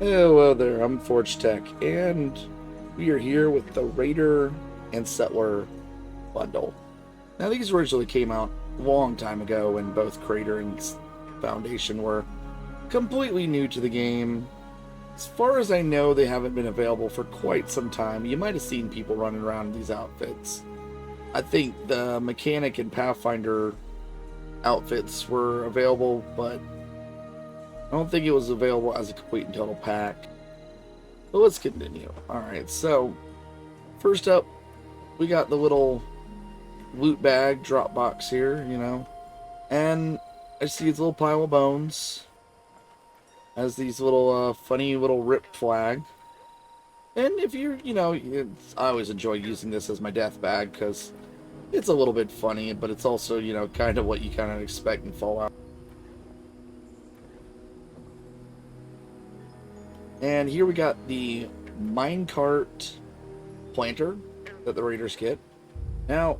Hello there, I'm Forge Tech, and we are here with the Raider and Settler bundle. Now, these originally came out a long time ago when both Crater and Foundation were completely new to the game. As far as I know, they haven't been available for quite some time. You might have seen people running around in these outfits. I think the Mechanic and Pathfinder outfits were available, but I don't think it was available as a complete and total pack. But let's continue. Alright, so first up, we got the little loot bag drop box here, and I see its little pile of bones. Has these little funny little rip flag. And if you're, I always enjoy using this as my death bag because it's a little bit funny, but it's also, kind of what you kind of expect in Fallout. And here we got the minecart planter that the Raiders get. Now,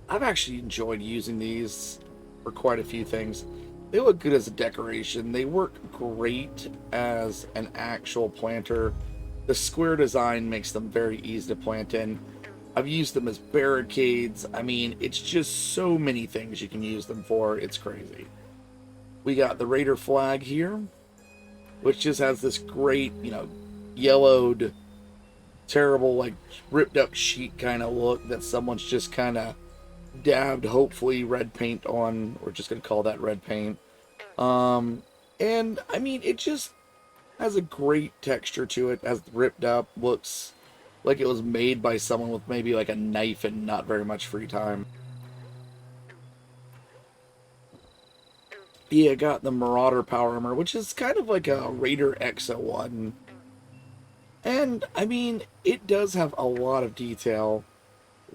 I've actually enjoyed using these for quite a few things. They look good as a decoration. They work great as an actual planter. The square design makes them very easy to plant in. I've used them as barricades. I mean, it's just so many things you can use them for. It's crazy. We got the Raider flag here, which just has this great, yellowed, terrible, like, ripped up sheet kind of look that someone's just kind of dabbed, hopefully, red paint on. We're just going to call that red paint. And, I mean, it just has a great texture to it, as ripped up, looks like it was made by someone with maybe, like, a knife and not very much free time. Yeah, got the Marauder power armor, which is kind of like a Raider XO1. And, I mean, it does have a lot of detail,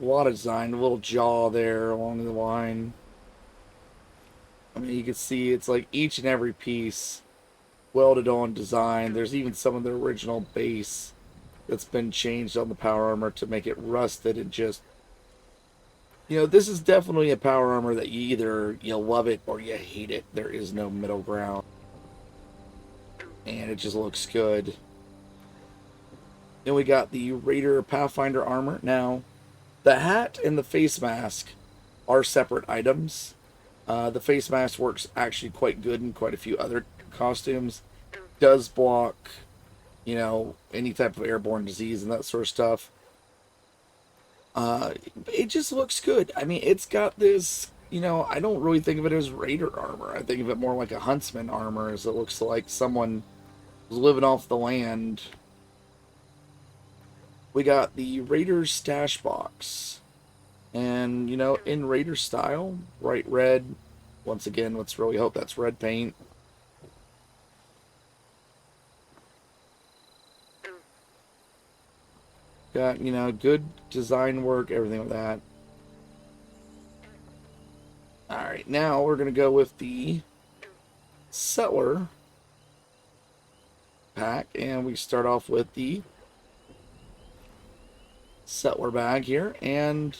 a lot of design, a little jaw there along the line. I mean, you can see it's like each and every piece welded on design. There's even some of the original base that's been changed on the power armor to make it rusted and just, this is definitely a power armor that you love it or you hate it. There is no middle ground. And it just looks good. Then we got the Raider Pathfinder armor. Now, the hat and the face mask are separate items. The face mask works actually quite good in quite a few other costumes. Does block, any type of airborne disease and that sort of stuff. It just looks good. I mean, it's got this, I don't really think of it as Raider armor. I think of it more like a huntsman armor, as it looks like someone was living off the land. We got the Raider stash box. And, in Raider style, bright red. Once again, let's really hope that's red paint. Got, good design work, everything like that. Alright, now we're going to go with the Settler pack. And we start off with the Settler bag here. And,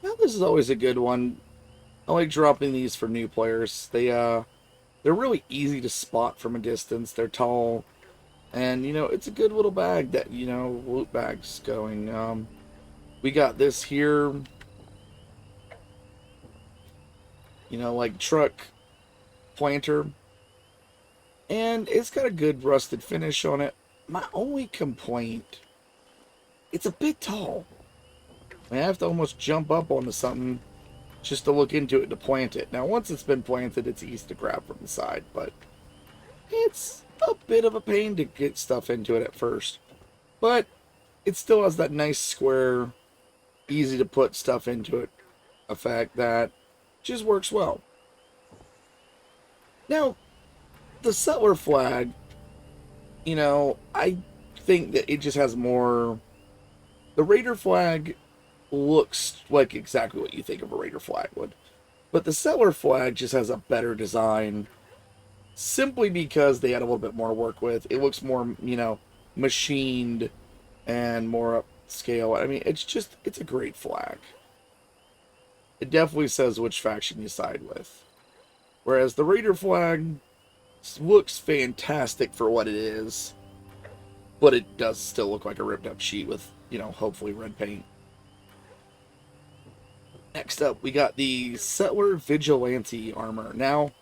this is always a good one. I like dropping these for new players. They're really easy to spot from a distance. They're tall. And, it's a good little bag that, loot bags going. We got this here, like truck planter. And it's got a good rusted finish on it. My only complaint, it's a bit tall. I have to almost jump up onto something just to look into it to plant it. Now, once it's been planted, it's easy to grab from the side, but it's a bit of a pain to get stuff into it at first. But it still has that nice square, easy to put stuff into it effect that just works well. Now, the Settler flag, I think that it just has more. The Raider flag looks like exactly what you think of a Raider flag would. But the Settler flag just has a better design. Simply because they had a little bit more to work with. It looks more, machined and more upscale. I mean, it's a great flag. It definitely says which faction you side with. Whereas the Raider flag, looks fantastic for what it is, but it does still look like a ripped up sheet with, hopefully red paint. Next up, we got the Settler Vigilante armor. Now,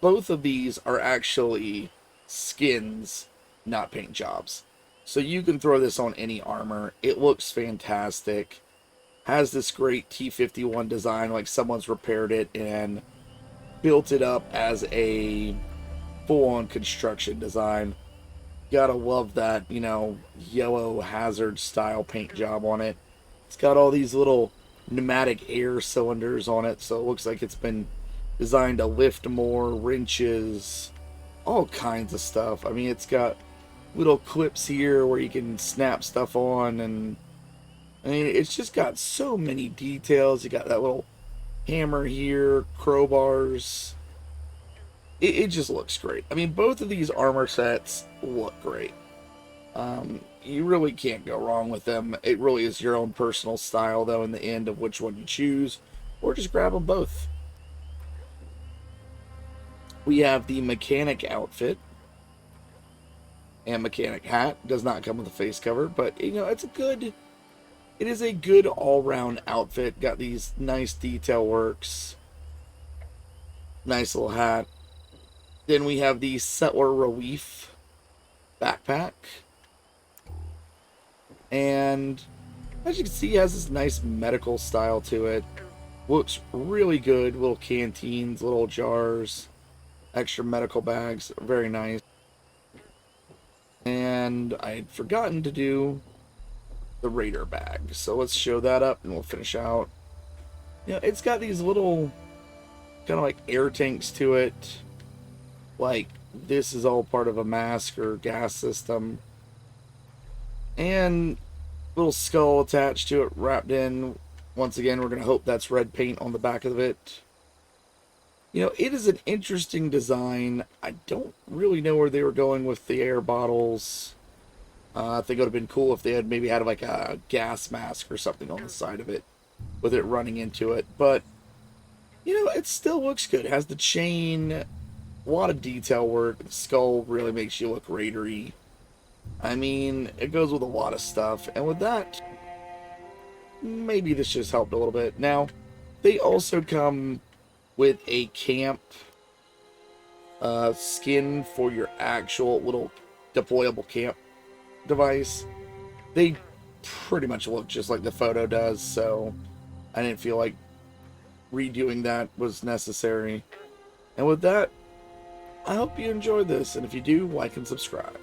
both of these are actually skins, not paint jobs. So you can throw this on any armor. It looks fantastic. Has this great T-51 design, like someone's repaired it and built it up as a full-on construction design. Gotta love that, yellow hazard style paint job on it. It's got all these little pneumatic air cylinders on it, so it looks like it's been designed to lift more, wrenches, all kinds of stuff. I mean, it's got little clips here where you can snap stuff on, and I mean, it's just got so many details. You got that little hammer here, crowbars. It just looks great. I mean, both of these armor sets look great. You really can't go wrong with them. It really is your own personal style, though, in the end of which one you choose, or just grab them both. We have the mechanic outfit and mechanic hat. Does not come with a face cover, but it is a good all-round outfit. Got these nice detail works, nice little hat. Then we have the Settler Relief backpack. And as you can see, it has this nice medical style to it. Looks really good. Little canteens, little jars, extra medical bags. Very nice. And I had forgotten to do the Raider bag. So let's show that up and we'll finish out. It's got these little kind of like air tanks to it. Like this is all part of a mask or gas system. And little skull attached to it, wrapped in. Once again, we're going to hope that's red paint on the back of it. It is an interesting design. I don't really know where they were going with the air bottles. I think it would have been cool if they had maybe had like a gas mask or something on the side of it with it running into it. But, it still looks good. It has the chain, a lot of detail work. The skull really makes you look raidery. I mean, it goes with a lot of stuff. And with that, maybe this just helped a little bit. Now, they also come with a camp skin for your actual little deployable camp device. They pretty much look just like the photo does, so I didn't feel like redoing that was necessary. And with that, I hope you enjoyed this, and if you do, like and subscribe.